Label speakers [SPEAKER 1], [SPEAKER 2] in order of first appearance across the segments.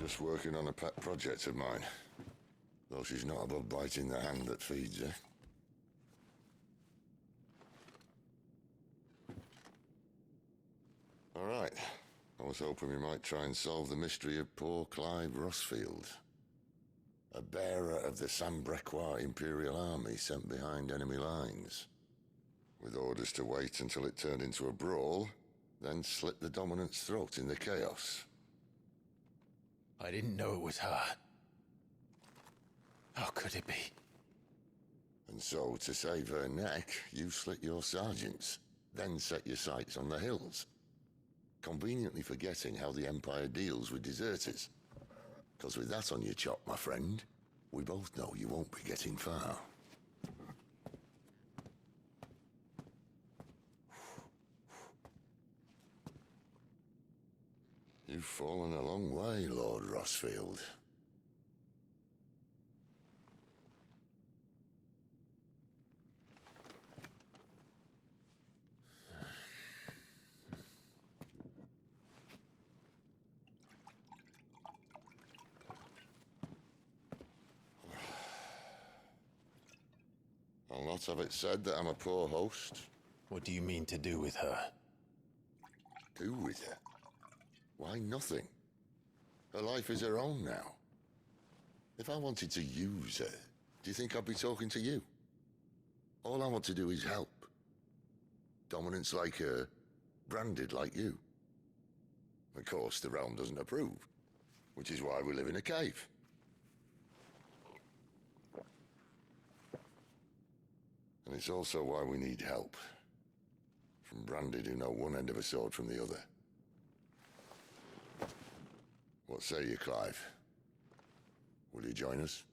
[SPEAKER 1] Just working on a pet project of mine. Though she's not above biting the hand that feeds her. All right. I was hoping we might try and solve the mystery of poor Clive Rossfield. A bearer of the Sambrequois Imperial Army sent behind enemy lines. With orders to wait until it turned into a brawl, then slit the dominant's throat in the chaos.
[SPEAKER 2] I didn't know it was her. How could it be?
[SPEAKER 1] And so, to save her neck, you slit your sergeants, then set your sights on the hills. Conveniently forgetting how the Empire deals with deserters. Because with that on your chop, my friend, we both know you won't be getting far. You've fallen a long way, Lord Rossfield. I'll not have it said that I'm a poor host.
[SPEAKER 2] What do you mean to do with her?
[SPEAKER 1] Do with her? Why, nothing. Her life is her own now. If I wanted to use her, do you think I'd be talking to you? All I want to do is help. Dominants like her, branded like you. Of course, the realm doesn't approve, which is why we live in a cave. And it's also why we need help. From branded who know one end of a sword from the other. What say you, Clive? Will you join us?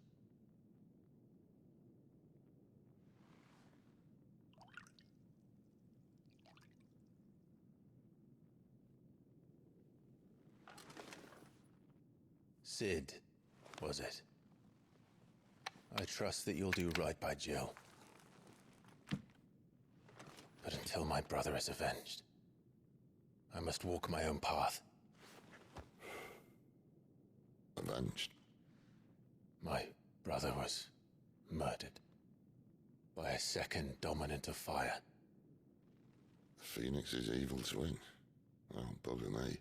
[SPEAKER 2] Sid, was it? I trust that you'll do right by Jill. But until my brother is avenged, I must walk my own path.
[SPEAKER 1] Avenged?
[SPEAKER 2] My brother was murdered by a second dominant of fire.
[SPEAKER 1] Phoenix's evil twin. Oh, bugger me.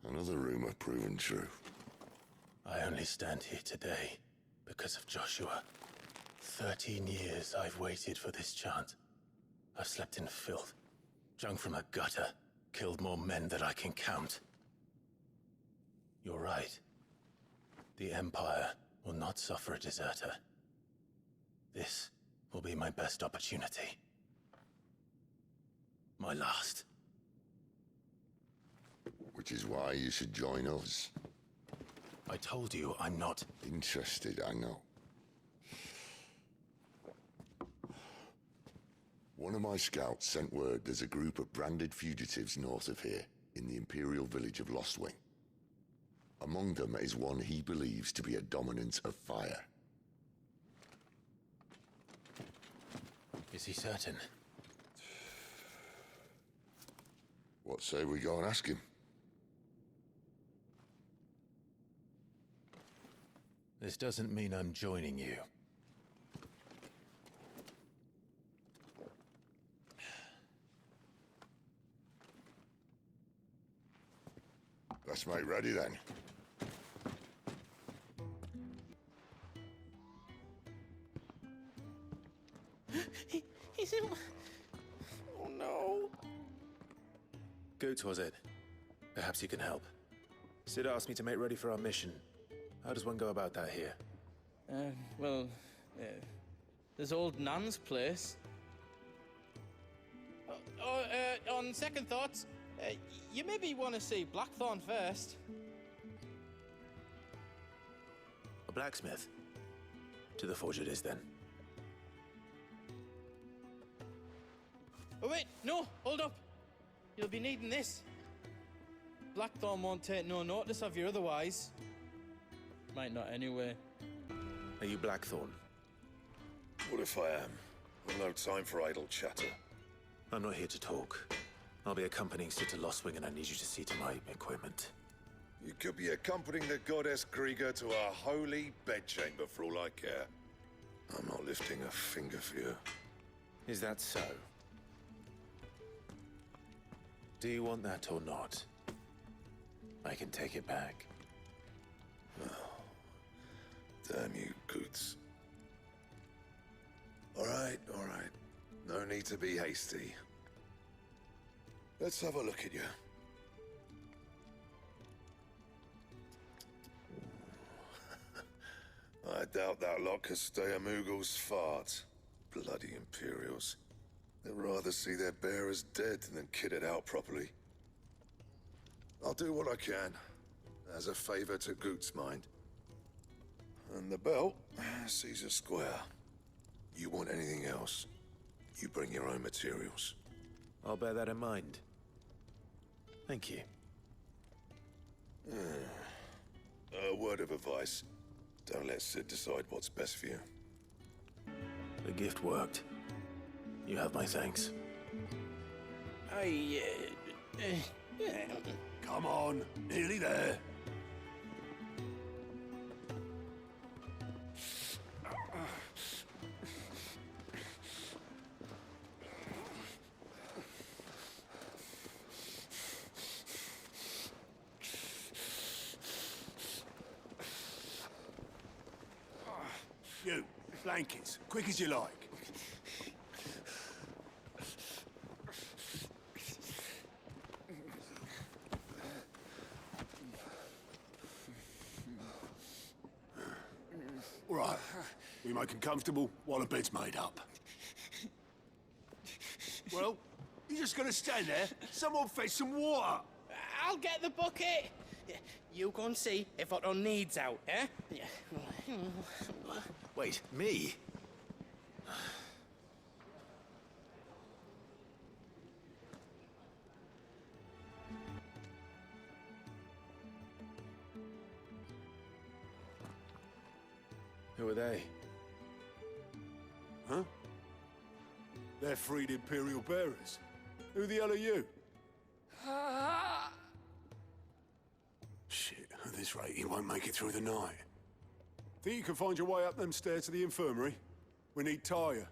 [SPEAKER 1] Another rumor proven true.
[SPEAKER 2] I only stand here today because of Joshua. 13 years I've waited for this chance. I've slept in filth, drunk from a gutter, killed more men than I can count. You're right. The Empire will not suffer a deserter. This will be my best opportunity. My last.
[SPEAKER 1] Which is why you should join us.
[SPEAKER 2] I told you I'm not
[SPEAKER 1] interested, I know. One of my scouts sent word there's a group of branded fugitives north of here, in the Imperial village of Lostwing. Among them is one he believes to be a dominant of fire.
[SPEAKER 2] Is he certain?
[SPEAKER 1] What say we go and ask him?
[SPEAKER 2] This doesn't mean I'm joining you.
[SPEAKER 1] Let's make ready then.
[SPEAKER 3] He's in... Oh no.
[SPEAKER 4] Goat, was it? Perhaps you can help. Sid asked me to make ready for our mission. How does one go about that here?
[SPEAKER 3] Well, there's old Nan's place. On second thoughts, you maybe want to see Blackthorn first.
[SPEAKER 4] A blacksmith? To the forge it is then.
[SPEAKER 3] Oh wait, no, hold up. You'll be needing this. Blackthorn won't take no notice of you otherwise. Might not anyway.
[SPEAKER 4] Are you Blackthorn?
[SPEAKER 5] What if I am? I've no time for idle chatter.
[SPEAKER 4] I'm not here to talk. I'll be accompanying Sid to Lostwing and I need you to see to my equipment.
[SPEAKER 5] You could be accompanying the goddess Krieger to a holy bedchamber for all I care. I'm not lifting a finger for you.
[SPEAKER 4] Is that so? Do you want that or not? I can take it back.
[SPEAKER 5] Damn you, Coots. All right. No need to be hasty. Let's have a look at you. I doubt that lot could stay a Moogle's fart. Bloody Imperials. They'd rather see their bearers dead than kitted out properly. I'll do what I can, as a favor to Goot's mind. And the belt sees a square. You want anything else, you bring your own materials.
[SPEAKER 4] I'll bear that in mind. Thank you.
[SPEAKER 5] A word of advice. Don't let Sid decide what's best for you.
[SPEAKER 4] The gift worked. You have my thanks.
[SPEAKER 5] Come on, nearly there.
[SPEAKER 6] You, blankets, quick as you like. All right, we make them comfortable while the bed's made up. Well, you're just gonna stand there? Someone fetch some water.
[SPEAKER 3] I'll get the bucket. You go and see if Otto needs out, eh?
[SPEAKER 4] Wait, me? Who are they?
[SPEAKER 6] Huh? They're freed Imperial bearers. Who the hell are you? Shit, at this rate, you won't make it through the night. Think you can find your way up them stairs to the infirmary? We need Tyre.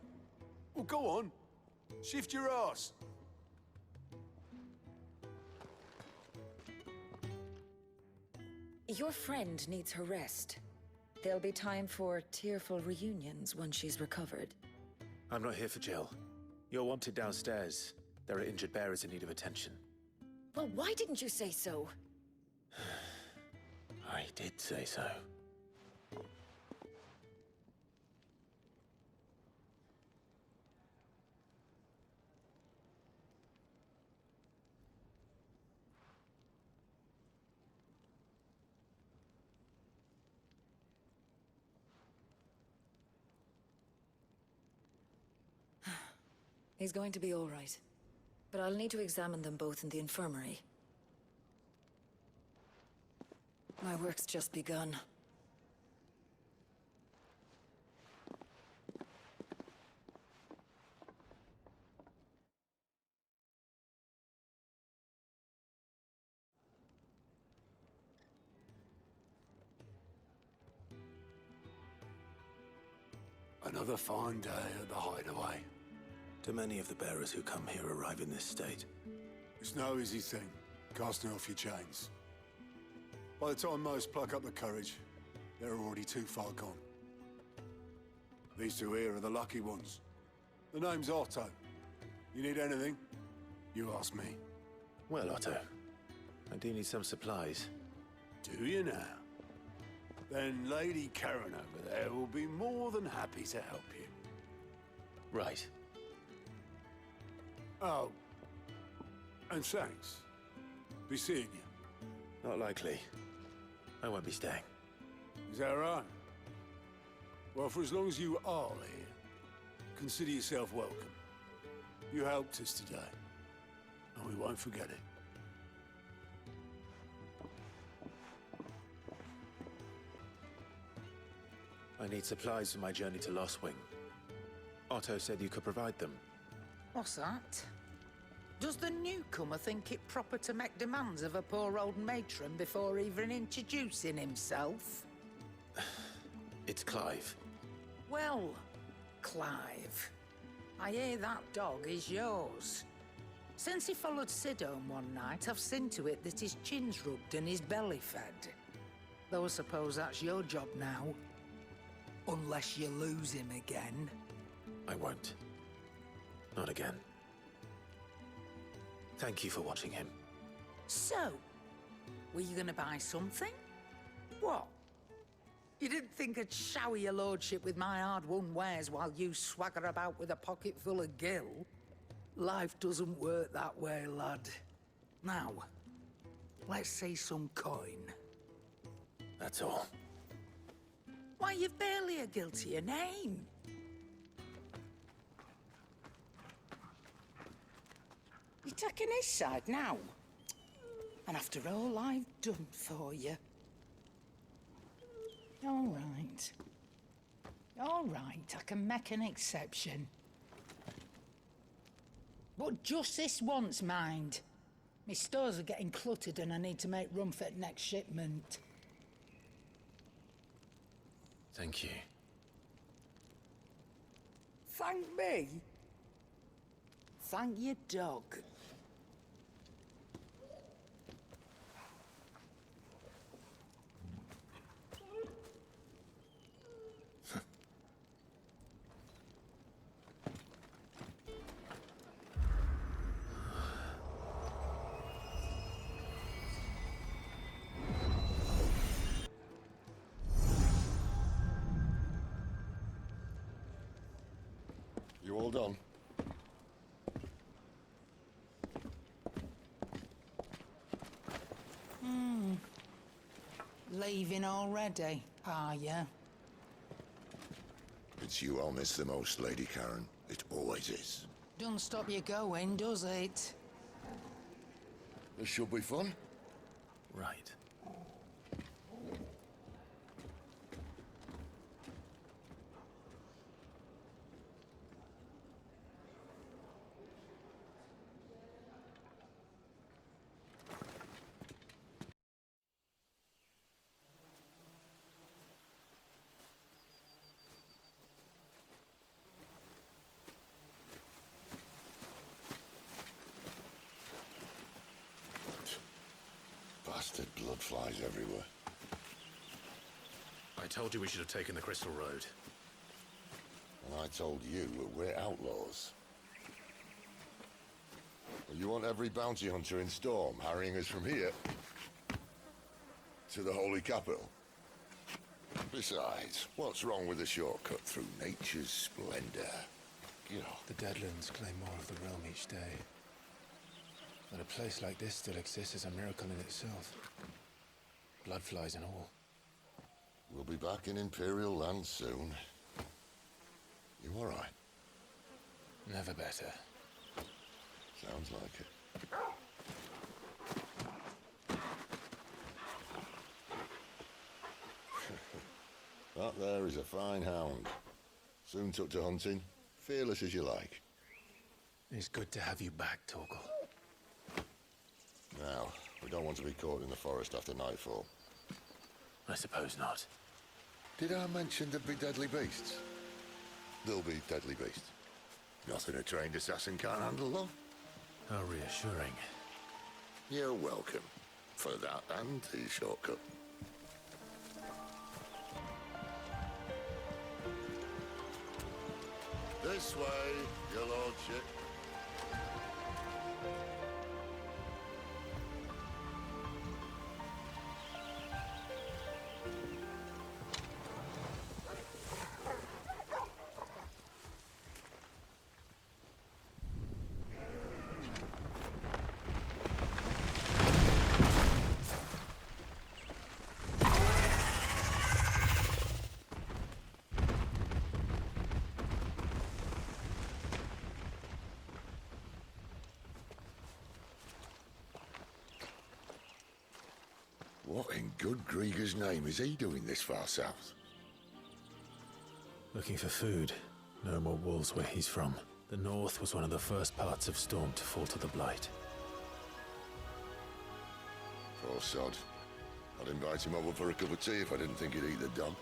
[SPEAKER 6] Well, go on. Shift your ass.
[SPEAKER 7] Your friend needs her rest. There'll be time for tearful reunions once she's recovered.
[SPEAKER 4] I'm not here for Jill. You're wanted downstairs. There are injured bearers in need of attention.
[SPEAKER 7] Well, why didn't you say so?
[SPEAKER 4] I did say so.
[SPEAKER 7] He's going to be all right. But I'll need to examine them both in the infirmary. My work's just begun.
[SPEAKER 6] Another fine day at the hideaway.
[SPEAKER 4] Do many of the bearers who come here arrive in this state?
[SPEAKER 6] It's no easy thing, casting off your chains. By the time most pluck up the courage, they're already too far gone. These two here are the lucky ones. The name's Otto. You need anything? You ask me.
[SPEAKER 4] Well, Otto, I do need some supplies.
[SPEAKER 6] Do you now? Then Lady Karen over there will be more than happy to help you.
[SPEAKER 4] Right.
[SPEAKER 6] Oh, and thanks. Be seeing you.
[SPEAKER 4] Not likely. I won't be staying.
[SPEAKER 6] Is that right? Well, for as long as you are here, consider yourself welcome. You helped us today, and we won't forget it.
[SPEAKER 4] I need supplies for my journey to Lost Wing. Otto said you could provide them.
[SPEAKER 7] What's that?
[SPEAKER 8] Does the newcomer think it proper to make demands of a poor old matron before even introducing himself?
[SPEAKER 4] It's Clive.
[SPEAKER 8] Well, Clive, I hear that dog is yours. Since he followed Sid home one night, I've seen to it that his chin's rubbed and his belly fed. Though I suppose that's your job now. Unless you lose him again.
[SPEAKER 4] I won't. Not again. Thank you for watching him.
[SPEAKER 8] So, were you gonna buy something? What? You didn't think I'd shower your lordship with my hard-won wares while you swagger about with a pocket full of gil? Life doesn't work that way, lad. Now, let's see some coin.
[SPEAKER 4] That's all.
[SPEAKER 8] Why, you've barely a gil to your name. You're taking his side now? And after all I've done for you. All right. All right, I can make an exception. But just this once, mind. My stores are getting cluttered and I need to make room for the next shipment.
[SPEAKER 4] Thank you.
[SPEAKER 8] Thank me? Thank your dog.
[SPEAKER 1] You all done?
[SPEAKER 8] Leaving already, are ya?
[SPEAKER 1] It's you I'll miss the most, Lady Karen. It always is.
[SPEAKER 8] Don't stop you going, does it?
[SPEAKER 1] This should be fun.
[SPEAKER 4] Right.
[SPEAKER 1] Bastard blood flies everywhere.
[SPEAKER 4] I told you we should have taken the Crystal Road.
[SPEAKER 1] And I told you that we're outlaws. Well, you want every bounty hunter in Storm harrying us from here to the Holy Capital? Besides, what's wrong with a shortcut through nature's splendor?
[SPEAKER 2] The Deadlands claim more of the realm each day. That a place like this still exists is a miracle in itself. Bloodflies and all.
[SPEAKER 1] We'll be back in Imperial land soon. You all right?
[SPEAKER 2] Never better.
[SPEAKER 1] Sounds like it. That there is a fine hound. Soon took to hunting. Fearless as you like.
[SPEAKER 2] It's good to have you back, Torgal.
[SPEAKER 1] Now, we don't want to be caught in the forest after nightfall.
[SPEAKER 4] I suppose not.
[SPEAKER 1] Did I mention there'd be deadly beasts? There'll be deadly beasts. Nothing a trained assassin can't handle, though.
[SPEAKER 4] How reassuring.
[SPEAKER 1] You're welcome. For that and the shortcut. This way, your lordship. What in good Grieger's name is he doing this far south?
[SPEAKER 4] Looking for food. No more wolves where he's from.
[SPEAKER 2] The north was one of the first parts of Storm to fall to the Blight.
[SPEAKER 1] Poor sod. I'd invite him over for a cup of tea if I didn't think he'd eat the dog.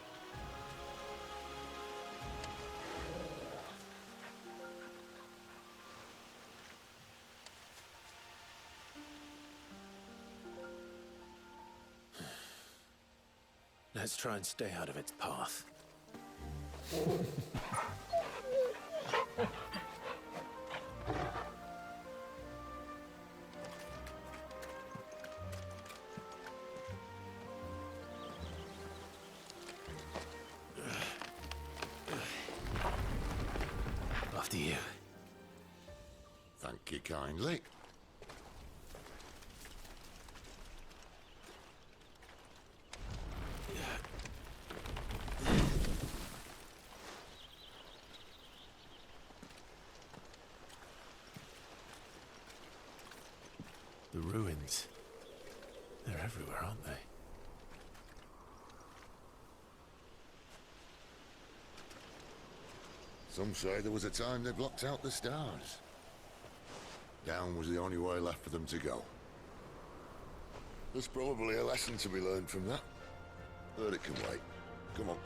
[SPEAKER 2] Let's try and stay out of its path. After you.
[SPEAKER 1] Thank you kindly.
[SPEAKER 2] The ruins. They're everywhere, aren't they?
[SPEAKER 1] Some say there was a time they blocked out the stars. Down was the only way left for them to go. There's probably a lesson to be learned from that. But it can wait. Come on.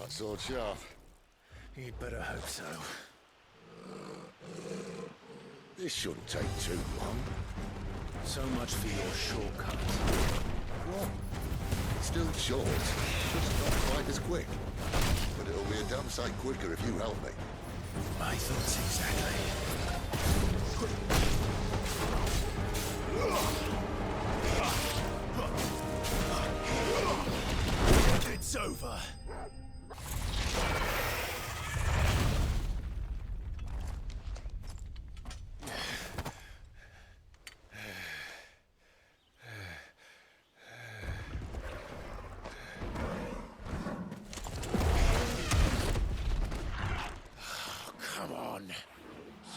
[SPEAKER 1] Sword sharp.
[SPEAKER 2] You'd better hope so.
[SPEAKER 1] This shouldn't take too long.
[SPEAKER 2] So much for your shortcut.
[SPEAKER 1] What? Still short. Just not quite as quick. But it'll be a damn sight quicker if you help me.
[SPEAKER 2] My thoughts exactly. It's over.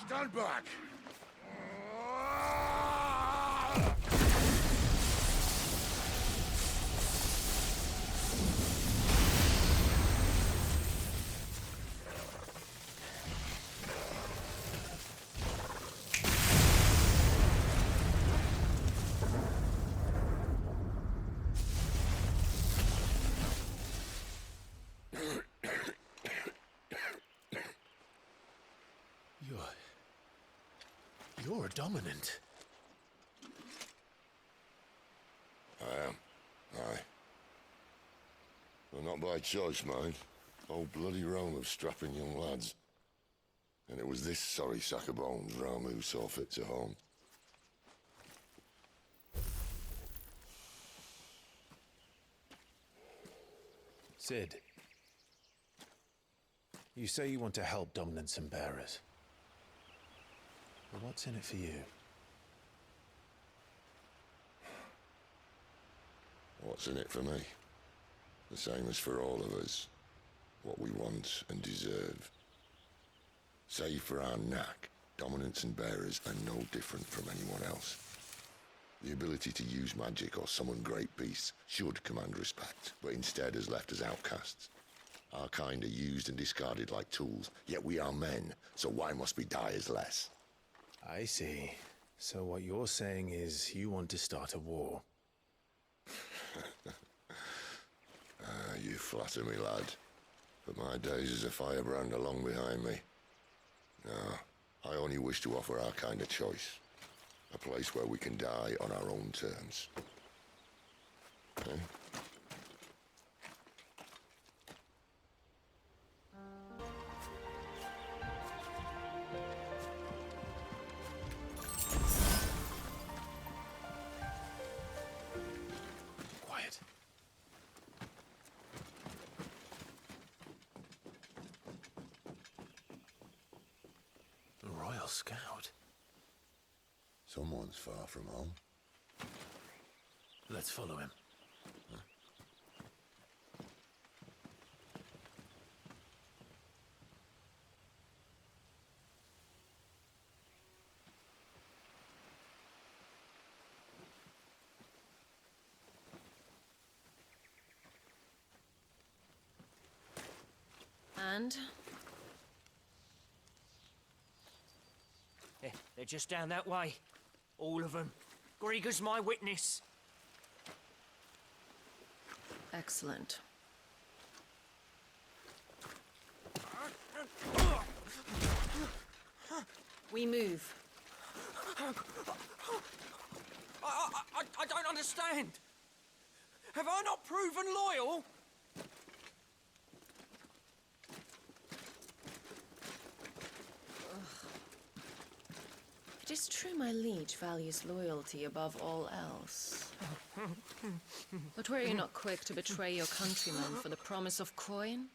[SPEAKER 1] Stand back!
[SPEAKER 2] You're a dominant.
[SPEAKER 1] I am. Aye. Well, not by choice, mind. Whole bloody realm of strapping young lads. And it was this sorry sack of bones Ramu who saw fit to home.
[SPEAKER 2] Sid. You say you want to help dominants and bearers. But what's in it for you?
[SPEAKER 1] What's in it for me? The same as for all of us. What we want and deserve. Save for our knack, dominants and bearers are no different from anyone else. The ability to use magic or summon great beasts should command respect, but instead has left us outcasts. Our kind are used and discarded like tools, yet we are men, so why must we die as less?
[SPEAKER 2] I see. So what you're saying is you want to start a war.
[SPEAKER 1] You flatter me, lad. But my days as a firebrand are long behind me. No, I only wish to offer our kind a choice. A place where we can die on our own terms. Okay?
[SPEAKER 2] scout.
[SPEAKER 1] Someone's far from home.
[SPEAKER 2] Let's follow him.
[SPEAKER 9] And?
[SPEAKER 10] They're just down that way. All of them. Grieger's my witness.
[SPEAKER 9] Excellent. We move.
[SPEAKER 10] I don't understand. Have I not proven loyal?
[SPEAKER 9] It is true my liege values loyalty above all else. But were you not quick to betray your countrymen for the promise of coin?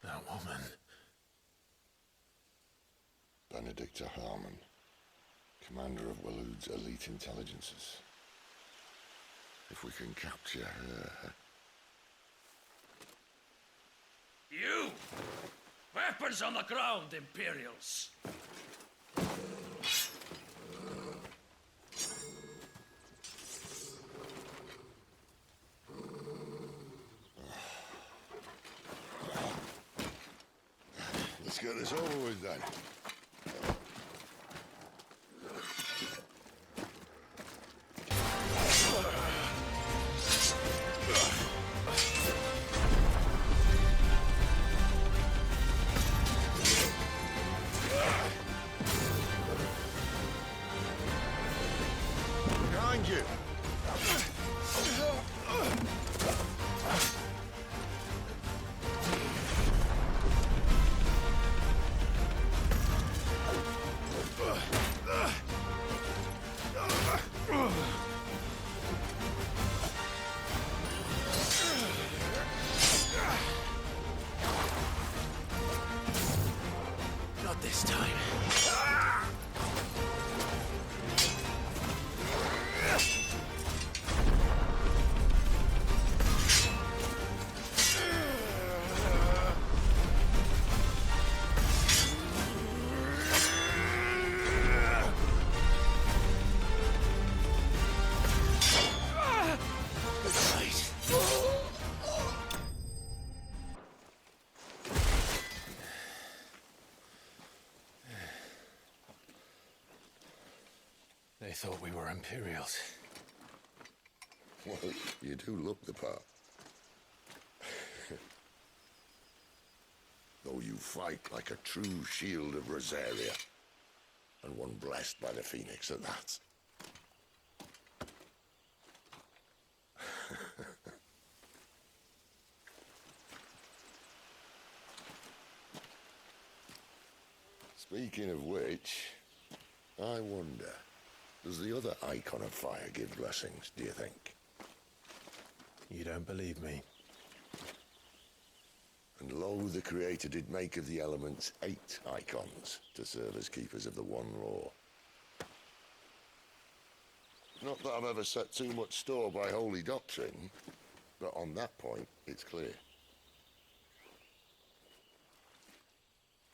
[SPEAKER 2] That woman.
[SPEAKER 1] Benedicta Harmon, commander of Waloed's elite intelligences. If we can capture her...
[SPEAKER 11] You! Weapons on the ground, Imperials!
[SPEAKER 1] Let's get this over with then. Behind you!
[SPEAKER 2] Not this time. They thought we were Imperials.
[SPEAKER 1] Well, you do look the part. Though you fight like a true shield of Rosaria. And one blessed by the Phoenix at that. Speaking of which, I wonder, does the other icon of fire give blessings, do you think?
[SPEAKER 2] You don't believe me?
[SPEAKER 1] And lo, the Creator did make of the elements 8 icons to serve as keepers of the one law. Not that I've ever set too much store by holy doctrine, but on that point, it's clear.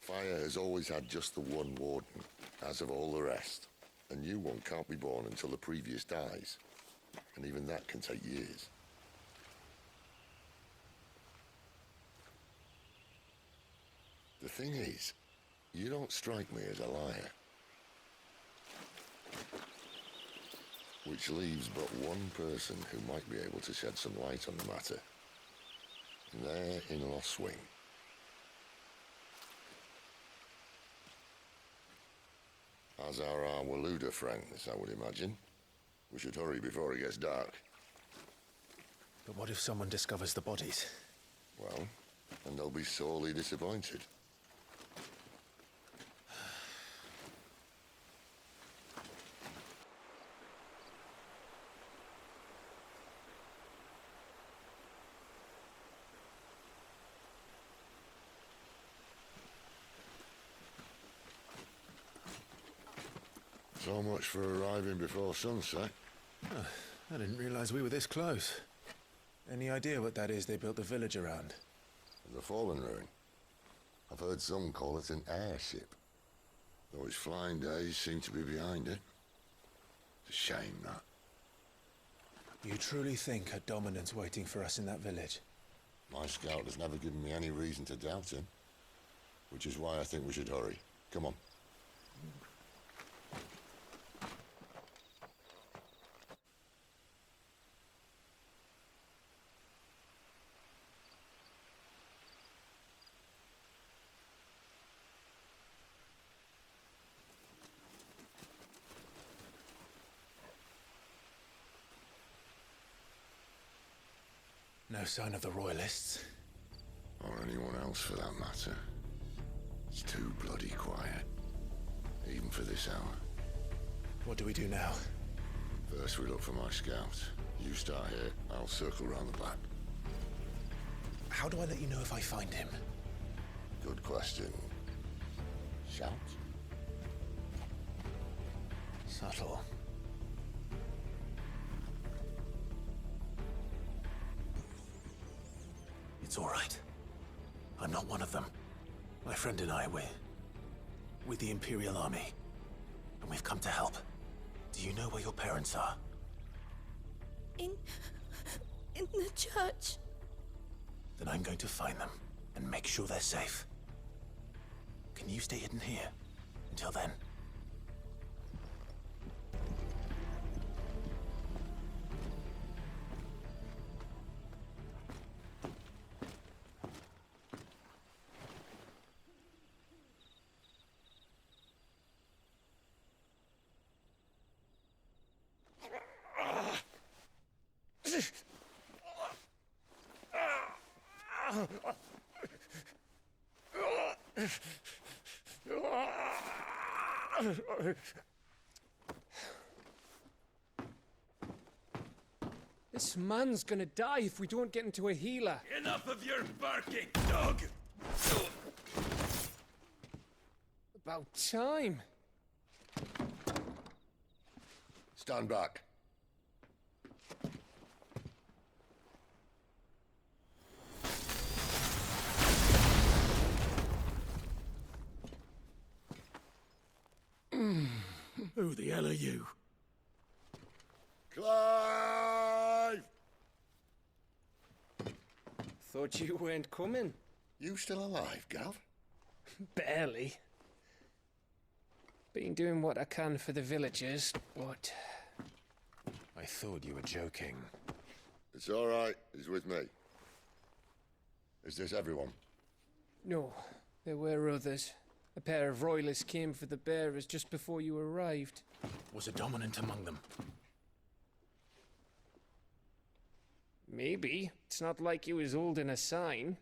[SPEAKER 1] Fire has always had just the one warden, as of all the rest. A new one can't be born until the previous dies, and even that can take years. The thing is, you don't strike me as a liar. Which leaves but one person who might be able to shed some light on the matter. And they're in Lost Swing. As are our Waloeder friends, I would imagine. We should hurry before it gets dark.
[SPEAKER 2] But what if someone discovers the bodies?
[SPEAKER 1] Well, and they'll be sorely disappointed. So much for arriving before sunset.
[SPEAKER 4] I didn't realize we were this close. Any idea what that is they built the village around?
[SPEAKER 1] The fallen ruin. I've heard some call it an airship. Though its flying days seem to be behind it. It's a shame, that.
[SPEAKER 4] You truly think a dominant's waiting for us in that village?
[SPEAKER 1] My scout has never given me any reason to doubt him. Which is why I think we should hurry. Come on.
[SPEAKER 4] No sign of the Royalists.
[SPEAKER 1] Or anyone else for that matter. It's too bloody quiet. Even for this hour.
[SPEAKER 4] What do we do now?
[SPEAKER 1] First we look for my scout. You start here, I'll circle round the back.
[SPEAKER 4] How do I let you know if I find him?
[SPEAKER 1] Good question. Shout?
[SPEAKER 4] Subtle. It's all right. I'm not one of them. My friend and I, we're with the Imperial Army. And we've come to help. Do you know where your parents are?
[SPEAKER 12] In the church.
[SPEAKER 4] Then I'm going to find them and make sure they're safe. Can you stay hidden here until then?
[SPEAKER 13] This man's gonna die if we don't get into a healer.
[SPEAKER 11] Enough of your barking, dog!
[SPEAKER 13] About time.
[SPEAKER 1] Stand back.
[SPEAKER 11] Who the hell are you?
[SPEAKER 1] Clive!
[SPEAKER 13] Thought you weren't coming.
[SPEAKER 1] You still alive, Gav?
[SPEAKER 13] Barely. Been doing what I can for the villagers, but...
[SPEAKER 4] I thought you were joking.
[SPEAKER 1] It's all right. He's with me. Is this everyone?
[SPEAKER 13] No, there were others. A pair of royalists came for the bearers just before you arrived.
[SPEAKER 4] Was a dominant among them?
[SPEAKER 13] Maybe. It's not like he was holding a sign.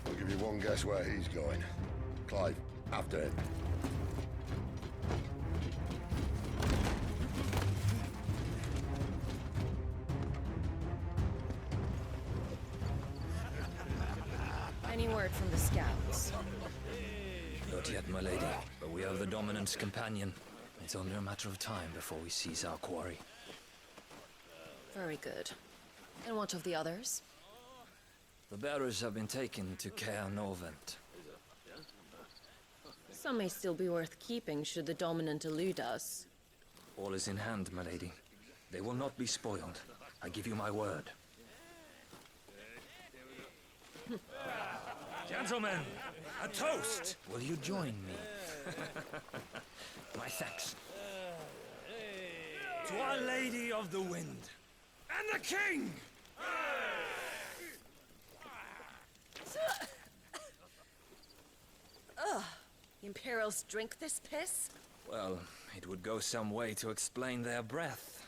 [SPEAKER 1] I'll give you one guess where he's going. Clive, after him.
[SPEAKER 9] Any word from the scouts?
[SPEAKER 14] Not yet, my lady, but we have the dominant's companion. It's only a matter of time before we seize our quarry.
[SPEAKER 9] Very good. And what of the others?
[SPEAKER 14] The bearers have been taken to Caer Novent.
[SPEAKER 9] Some may still be worth keeping should the dominant elude us.
[SPEAKER 14] All is in hand, my lady. They will not be spoiled. I give you my word.
[SPEAKER 11] Gentlemen, a toast!
[SPEAKER 14] Will you join me? My thanks.
[SPEAKER 11] To Our Lady of the Wind and the King!
[SPEAKER 12] Ugh. The
[SPEAKER 9] Imperials drink this piss?
[SPEAKER 14] Well, it would go some way to explain their breath.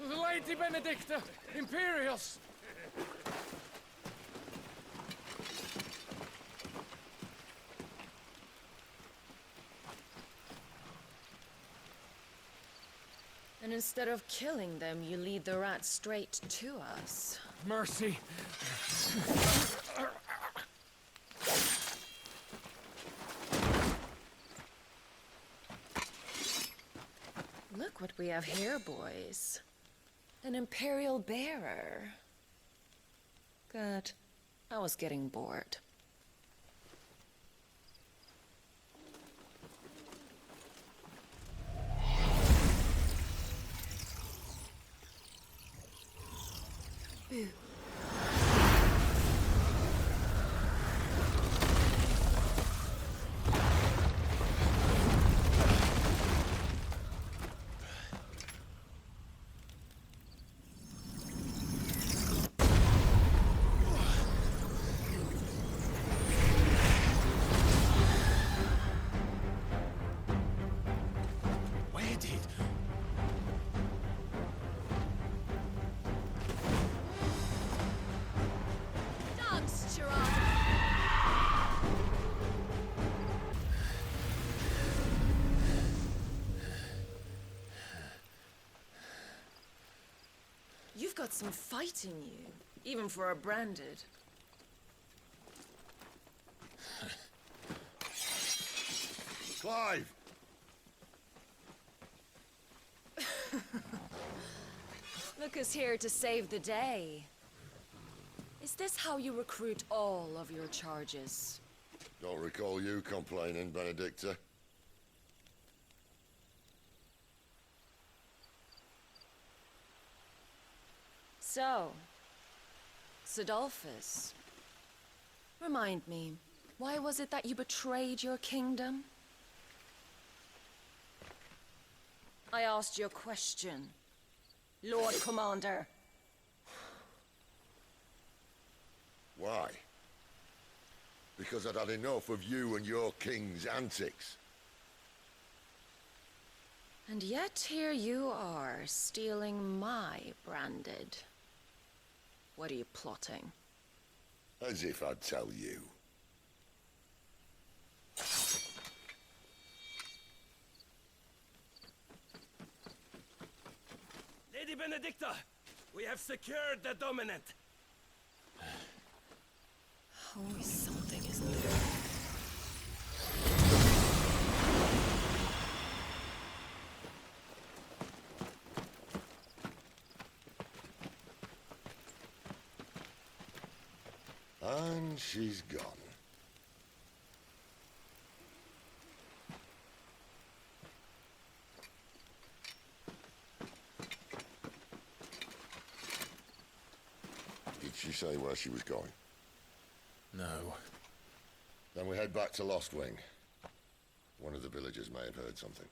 [SPEAKER 13] Lady Benedicta! Imperials!
[SPEAKER 9] And instead of killing them, you lead the rats straight to us.
[SPEAKER 13] Mercy!
[SPEAKER 9] Look what we have here, boys. An Imperial bearer. Good. I was getting bored.
[SPEAKER 12] Boo.
[SPEAKER 4] Where did...
[SPEAKER 9] Dogs, Gerard! You've got some fight in you, even for a branded.
[SPEAKER 1] Clive!
[SPEAKER 9] Look who's here to save the day. Is this how you recruit all of your charges?
[SPEAKER 1] Don't recall you complaining, Benedicta.
[SPEAKER 9] So, Sidolphus, remind me, why was it that you betrayed your kingdom? I asked you a question, Lord Commander.
[SPEAKER 1] Why? Because I'd had enough of you and your king's antics.
[SPEAKER 9] And yet here you are, stealing my branded. What are you plotting?
[SPEAKER 1] As if I'd tell you.
[SPEAKER 11] Lady Benedicta, we have secured the dominant.
[SPEAKER 9] Always something, isn't there?
[SPEAKER 1] And she's gone. Did she say where she was going?
[SPEAKER 2] No.
[SPEAKER 1] Then we head back to Lost Wing. One of the villagers may have heard something.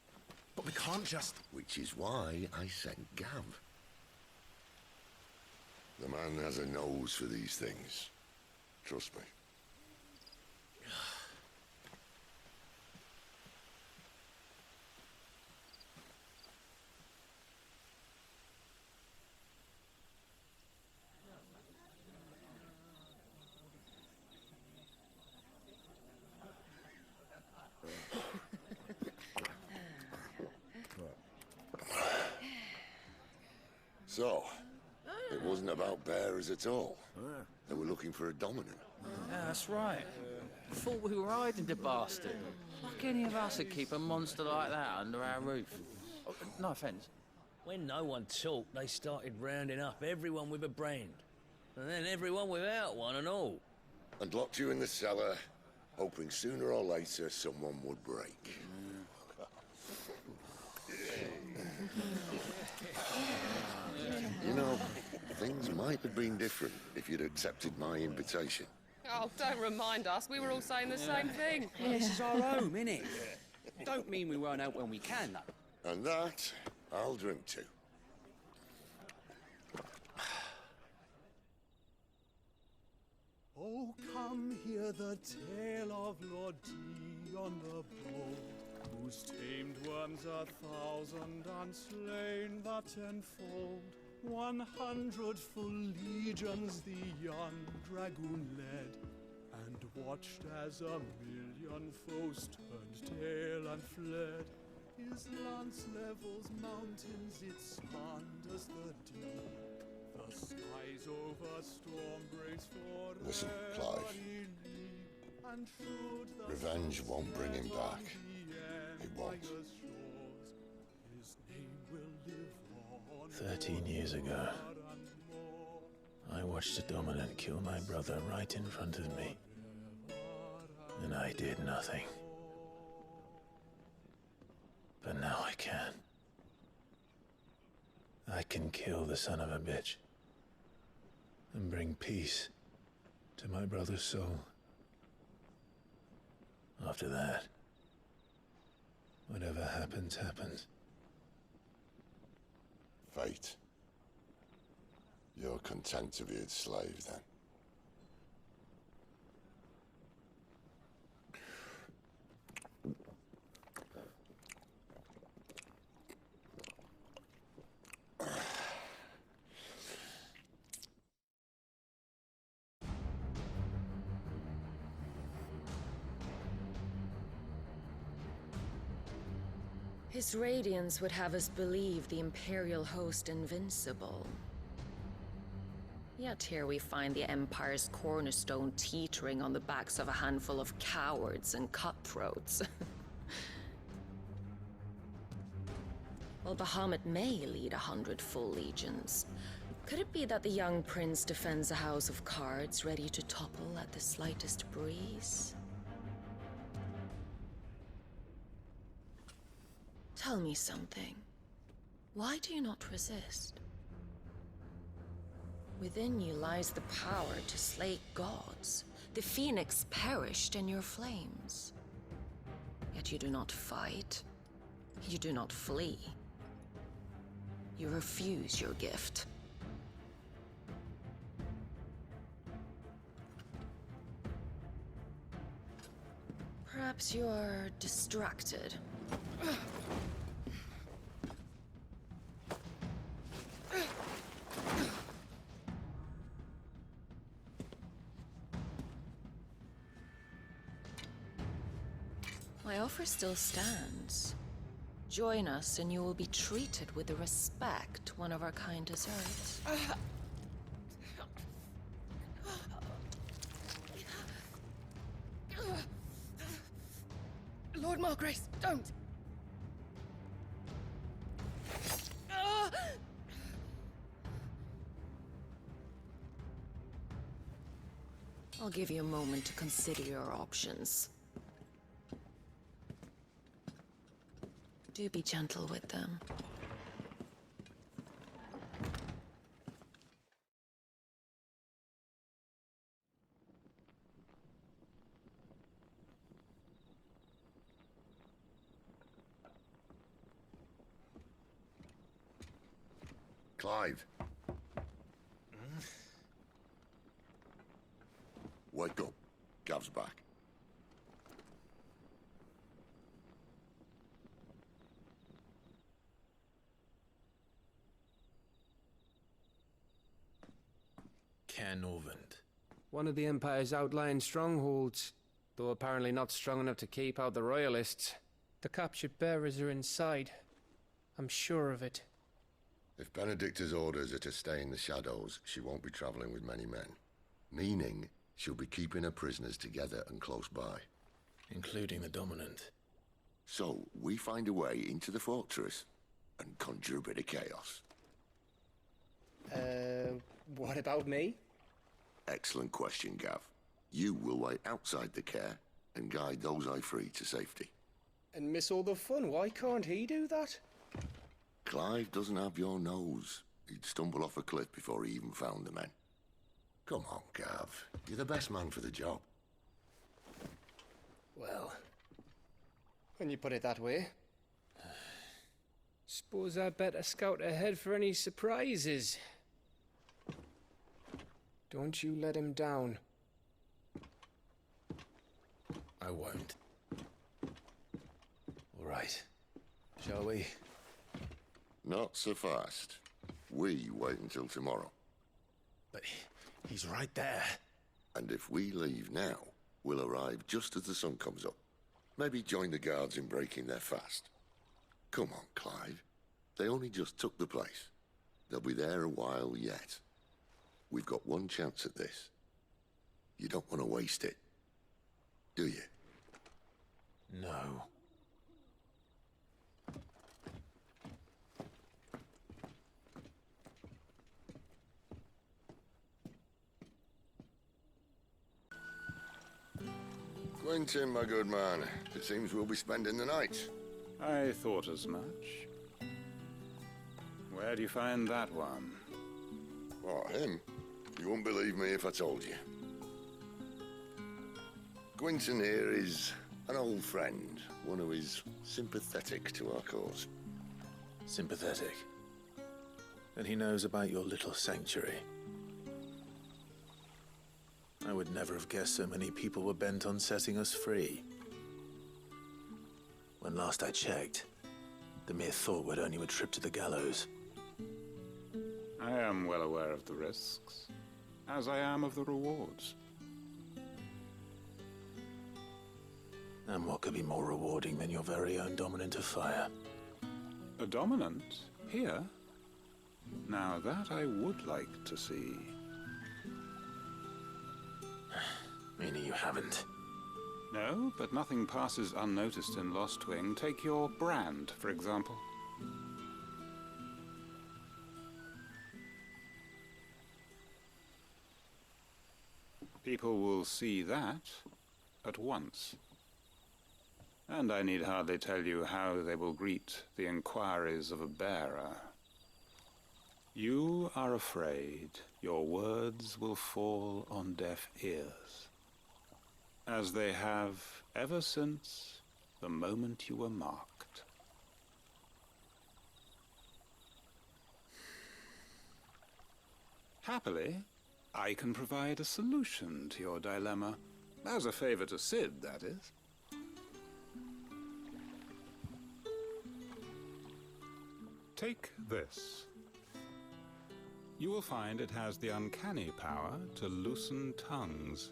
[SPEAKER 4] But we can't just...
[SPEAKER 1] Which is why I sent Gav. The man has a nose for these things. Trust me. So, it wasn't about bearers at all. They were looking for a dominant.
[SPEAKER 3] Yeah, that's right. Thought we were hiding the bastard. Like any of us would keep a monster like that under our roof. Oh, no offence.
[SPEAKER 11] When no one talked, they started rounding up everyone with a brand. And then everyone without one and all.
[SPEAKER 1] And locked you in the cellar, hoping sooner or later someone would break. You know, things might have been different if you'd accepted my invitation.
[SPEAKER 15] Oh, don't remind us. We were all saying the same thing.
[SPEAKER 16] Well, this is our home, innit? Don't mean we won't help when we can, though.
[SPEAKER 1] And that, I'll drink to.
[SPEAKER 17] Oh, come hear the tale of Lord Dion the Bold, who's tamed worms 1,000 and slain the tenfold. 100 full legions the young dragoon led, and watched as 1,000,000 foes turned tail and fled. His lance levels mountains, it slanders the deep. The skies over storm breaks forever.
[SPEAKER 1] Listen, Clive.
[SPEAKER 17] And should the
[SPEAKER 1] Revenge won't bring him back. It won't.
[SPEAKER 17] His name will live on.
[SPEAKER 2] 13 years ago, I watched a dominant kill my brother right in front of me. And I did nothing. But now I can. I can kill the son of a bitch and bring peace to my brother's soul. After that, whatever happens, happens.
[SPEAKER 1] Fate. You're content to be its slave, then?
[SPEAKER 9] His radiance would have us believe the Imperial host invincible. Yet here we find the Empire's cornerstone teetering on the backs of a handful of cowards and cutthroats. While Bahamut may lead 100 full legions, could it be that the young prince defends a house of cards ready to topple at the slightest breeze? Tell me something. Why do you not resist? Within you lies the power to slay gods. The phoenix perished in your flames. Yet you do not fight. You do not flee. You refuse your gift. Perhaps you are distracted. My offer still stands. Join us and you will be treated with the respect one of our kind deserves.
[SPEAKER 15] Lord Margrace, don't!
[SPEAKER 9] I'll give you a moment to consider your options. Do be gentle with them.
[SPEAKER 1] Clive. Wake up. Gav's back.
[SPEAKER 2] Canovant.
[SPEAKER 13] One of the Empire's outlying strongholds, though apparently not strong enough to keep out the Royalists. The captured bearers are inside. I'm sure of it.
[SPEAKER 1] If Benedicta's orders are to stay in the shadows, she won't be traveling with many men. Meaning, she'll be keeping her prisoners together and close by.
[SPEAKER 2] Including the Dominant.
[SPEAKER 1] So, we find a way into the fortress and conjure a bit of chaos.
[SPEAKER 13] What about me?
[SPEAKER 1] Excellent question, Gav. You will wait outside the care and guide those I free to safety.
[SPEAKER 13] And miss all the fun. Why can't he do that?
[SPEAKER 1] Clive doesn't have your nose. He'd stumble off a cliff before he even found the men. Come on, Gav. You're the best man for the job.
[SPEAKER 13] Well, when you put it that way. Suppose I'd better scout ahead for any surprises. Don't you let him down.
[SPEAKER 4] I won't. All right. Shall we?
[SPEAKER 1] Not so fast. We wait until tomorrow.
[SPEAKER 4] But he's right there.
[SPEAKER 1] And if we leave now, we'll arrive just as the sun comes up. Maybe join the guards in breaking their fast. Come on, Clive. They only just took the place. They'll be there a while yet. We've got one chance at this. You don't want to waste it, do you?
[SPEAKER 4] No.
[SPEAKER 1] Quentin, my good man. It seems we'll be spending the night.
[SPEAKER 17] I thought as much. Where do you find that one?
[SPEAKER 1] Oh, him? You wouldn't believe me if I told you. Quentin here is an old friend, one who is sympathetic to our cause.
[SPEAKER 4] Sympathetic? And he knows about your little sanctuary. I would never have guessed so many people were bent on setting us free. When last I checked, the mere thought would earn you a trip to the gallows.
[SPEAKER 17] I am well aware of the risks, as I am of the rewards.
[SPEAKER 4] And what could be more rewarding than your very own dominant of fire?
[SPEAKER 17] A dominant? Here? Now that I would like to see.
[SPEAKER 4] Meaning you haven't?
[SPEAKER 17] No, but nothing passes unnoticed in Lost Wing. Take your brand, for example. People will see that at once. And I need hardly tell you how they will greet the inquiries of a bearer. You are afraid your words will fall on deaf ears, as they have ever since the moment you were marked. Happily, I can provide a solution to your dilemma, as a favor to Sid, that is. Take this. You will find it has the uncanny power to loosen tongues.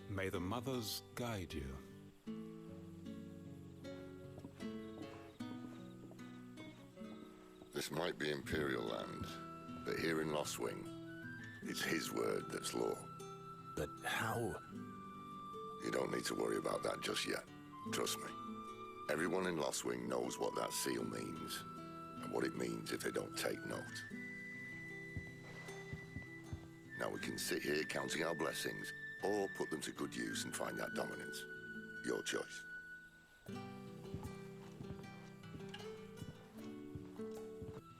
[SPEAKER 17] May the mothers guide you.
[SPEAKER 1] This might be Imperial land, but here in Lost Wing, it's his word that's law.
[SPEAKER 4] But how?
[SPEAKER 1] You don't need to worry about that just yet. Trust me. Everyone in Lost Wing knows what that seal means, and what it means if they don't take note. Now we can sit here counting our blessings, or put them to good use and find that dominance. Your choice.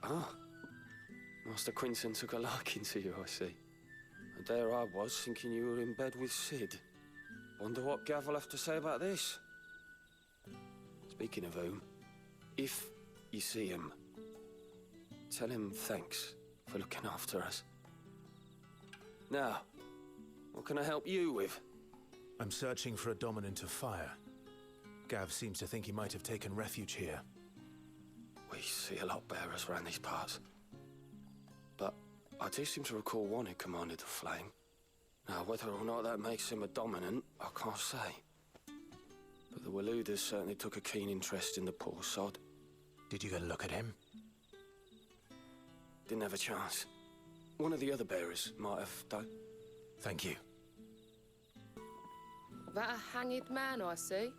[SPEAKER 13] Ah. Master Quinton took a liking to you, I see. And there I was, thinking you were in bed with Sid. Wonder what Gav will have to say about this. Speaking of whom, if you see him, tell him thanks for looking after us. Now, what can I help you with?
[SPEAKER 4] I'm searching for a dominant of fire. Gav seems to think he might have taken refuge here.
[SPEAKER 13] We see a lot bearers around these parts. But I do seem to recall one who commanded the flame. Now, whether or not that makes him a dominant, I can't say. But the Waluders certainly took a keen interest in the poor sod.
[SPEAKER 4] Did you get a look at him?
[SPEAKER 13] Didn't have a chance. One of the other bearers might have done.
[SPEAKER 4] Thank you.
[SPEAKER 15] That a hanged man, I see.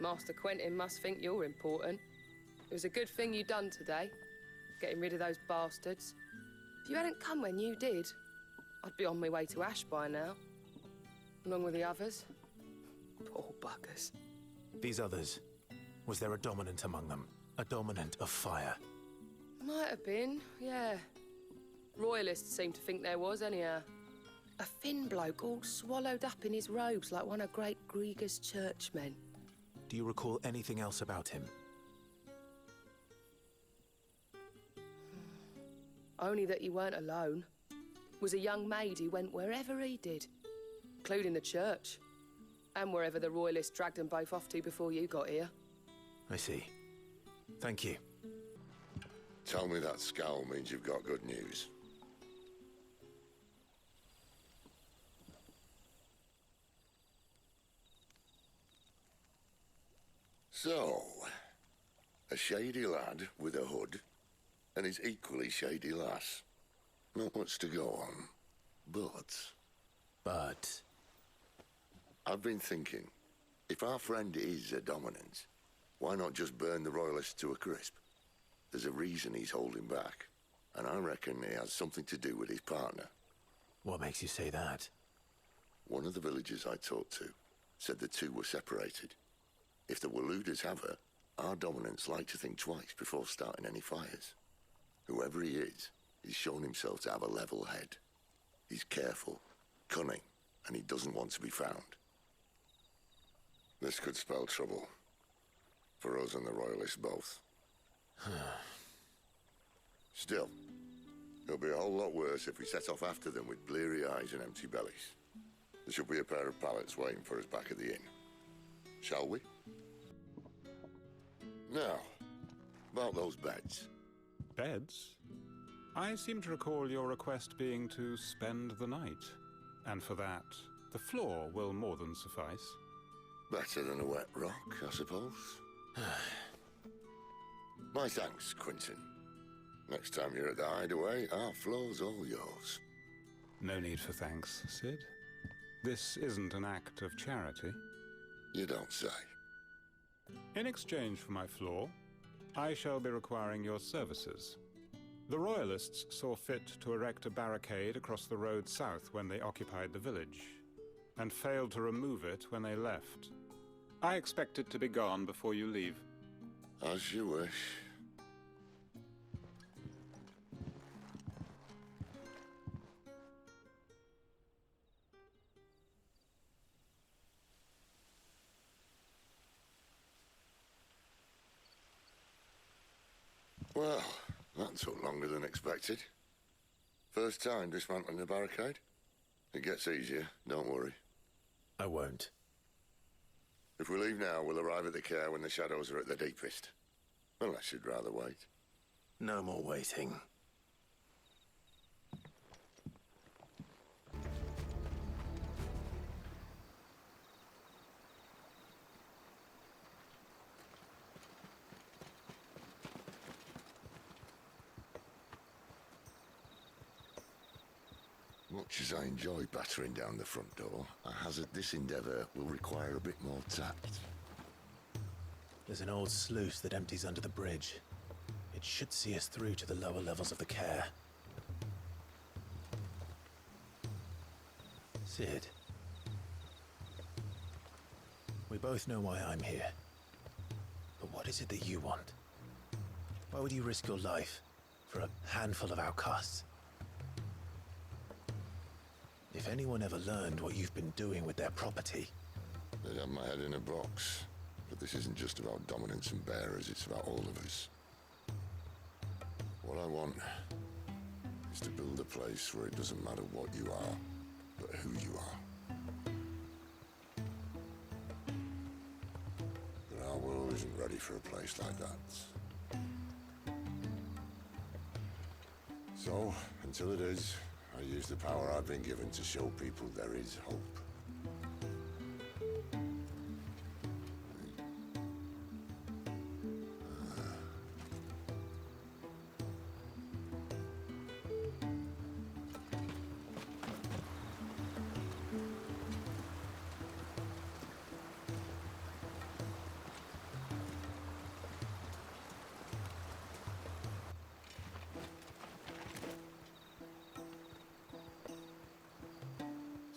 [SPEAKER 15] Master Quentin must think you're important. It was a good thing you done today, getting rid of those bastards. If you hadn't come when you did, I'd be on my way to Ash by now, along with the others. Poor buggers.
[SPEAKER 4] These others, was there a dominant among them? A dominant of fire?
[SPEAKER 15] Might have been, yeah. Royalists seem to think there was, anyhow. A thin bloke all swallowed up in his robes like one of Great Grieger's churchmen.
[SPEAKER 4] Do you recall anything else about him?
[SPEAKER 15] Only that you weren't alone. was a young maid who went wherever he did, including the church, and wherever the royalists dragged them both off to before you got here.
[SPEAKER 4] I see. Thank you.
[SPEAKER 1] Tell me that scowl means you've got good news. So, a shady lad with a hood, and his equally shady lass. Not much to go on, but... I've been thinking, if our friend is a dominant, why not just burn the royalists to a crisp? There's a reason he's holding back, and I reckon it has something to do with his partner.
[SPEAKER 4] What makes you say that?
[SPEAKER 1] One of the villagers I talked to said the two were separated. If the Waluders have her, our dominants like to think twice before starting any fires. Whoever he is, he's shown himself to have a level head. He's careful, cunning, and he doesn't want to be found. This could spell trouble. For us and the Royalists both. Still, it'll be a whole lot worse if we set off after them with bleary eyes and empty bellies. There should be a pair of pallets waiting for us back at the inn. Shall we? Now, about those beds.
[SPEAKER 18] Beds? I seem to recall your request being to spend the night. And for that, the floor will more than suffice.
[SPEAKER 1] Better than a wet rock, I suppose. My thanks, Quentin. Next time you're at the hideaway, our floor's all yours.
[SPEAKER 18] No need for thanks, Sid. This isn't an act of charity.
[SPEAKER 1] You don't say.
[SPEAKER 18] In exchange for my floor, I shall be requiring your services. The Royalists saw fit to erect a barricade across the road south when they occupied the village, and failed to remove it when they left. I expect it to be gone before you leave.
[SPEAKER 1] As you wish. Well, that took longer than expected. First time dismantling the barricade? It gets easier, don't worry.
[SPEAKER 4] I won't.
[SPEAKER 1] If we leave now, we'll arrive at the care when the shadows are at their deepest. Unless you'd rather wait.
[SPEAKER 4] No more waiting.
[SPEAKER 1] Much as I enjoy battering down the front door, I hazard this endeavour will require a bit more tact.
[SPEAKER 4] There's an old sluice that empties under the bridge. It should see us through to the lower levels of the care. Sid. We both know why I'm here. But what is it that you want? Why would you risk your life for a handful of outcasts? If anyone ever learned what you've been doing with their property...
[SPEAKER 1] They'd have my head in a box. But this isn't just about dominance and bearers, it's about all of us. What I want is to build a place where it doesn't matter what you are, but who you are. But our world isn't ready for a place like that. So, until it is, I use the power I've been given to show people there is hope.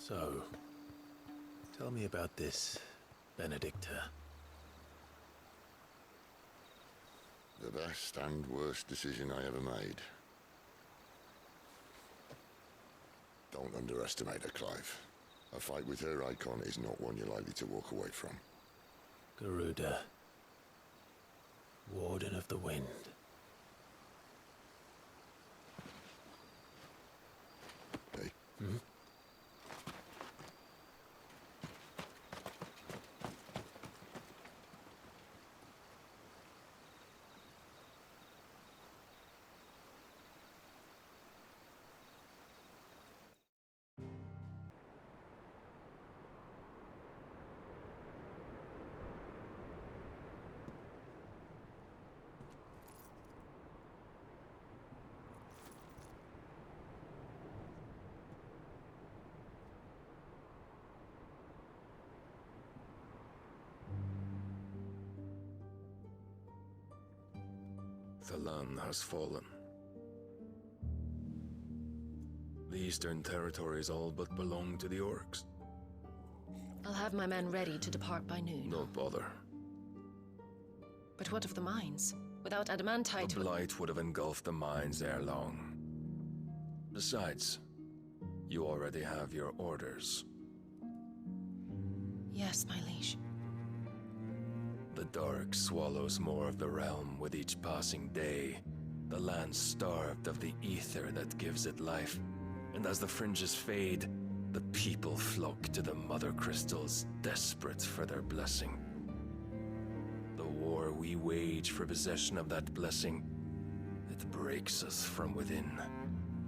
[SPEAKER 4] So, tell me about this Benedicta.
[SPEAKER 1] The best and worst decision I ever made. Don't underestimate her, Clive. A fight with her icon is not one you're likely to walk away from.
[SPEAKER 4] Garuda. Warden of the Wind.
[SPEAKER 5] The land has fallen. The Eastern territories all but belong to the orcs.
[SPEAKER 9] I'll have my men ready to depart by noon.
[SPEAKER 5] Don't bother.
[SPEAKER 9] But what of the mines? Without adamantite...
[SPEAKER 5] The blight would have engulfed the mines ere long. Besides, you already have your orders.
[SPEAKER 9] Yes, my liege.
[SPEAKER 5] The dark swallows more of the realm with each passing day. The land starved of the ether that gives it life. And as the fringes fade, the people flock to the mother crystals, desperate for their blessing. The war we wage for possession of that blessing, it breaks us from within,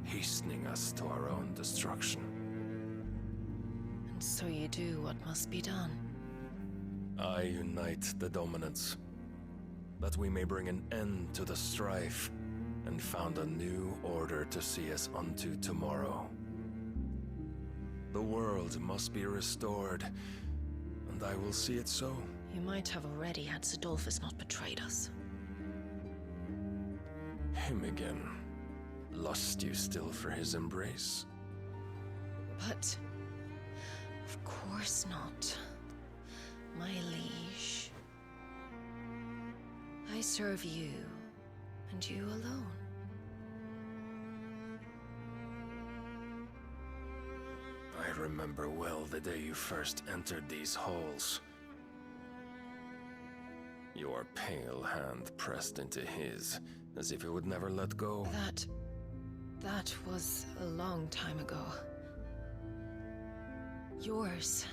[SPEAKER 5] hastening us to our own destruction.
[SPEAKER 9] And so you do what must be done.
[SPEAKER 5] I unite the dominants, that we may bring an end to the strife, and found a new order to see us unto tomorrow. The world must be restored, and I will see it so.
[SPEAKER 9] You might have already had Sidolphus not betrayed us.
[SPEAKER 5] Him again. Lust you still for his embrace?
[SPEAKER 9] But... of course not. My liege. I serve you, and you alone.
[SPEAKER 5] I remember well the day you first entered these halls. Your pale hand pressed into his, as if it would never let go.
[SPEAKER 9] That was a long time ago. Yours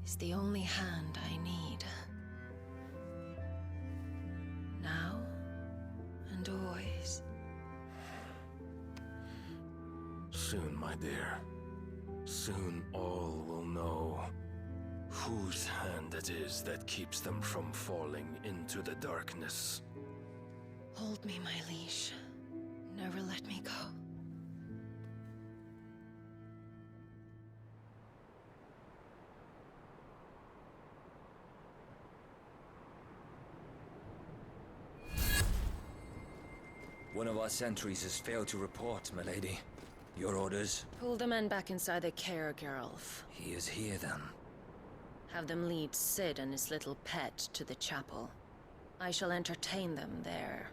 [SPEAKER 9] is the only hand I need. Now and always.
[SPEAKER 5] Soon, my dear. Soon all will know whose hand it is that keeps them from falling into the darkness.
[SPEAKER 9] Hold me, my liege. Never let me go.
[SPEAKER 14] One of our sentries has failed to report, milady. Your orders?
[SPEAKER 9] Pull the men back inside their care, Geralf.
[SPEAKER 14] He is here, then.
[SPEAKER 9] Have them lead Sid and his little pet to the chapel. I shall entertain them there.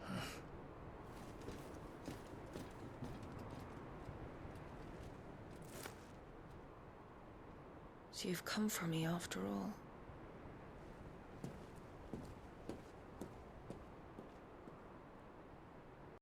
[SPEAKER 9] So you've come for me after all.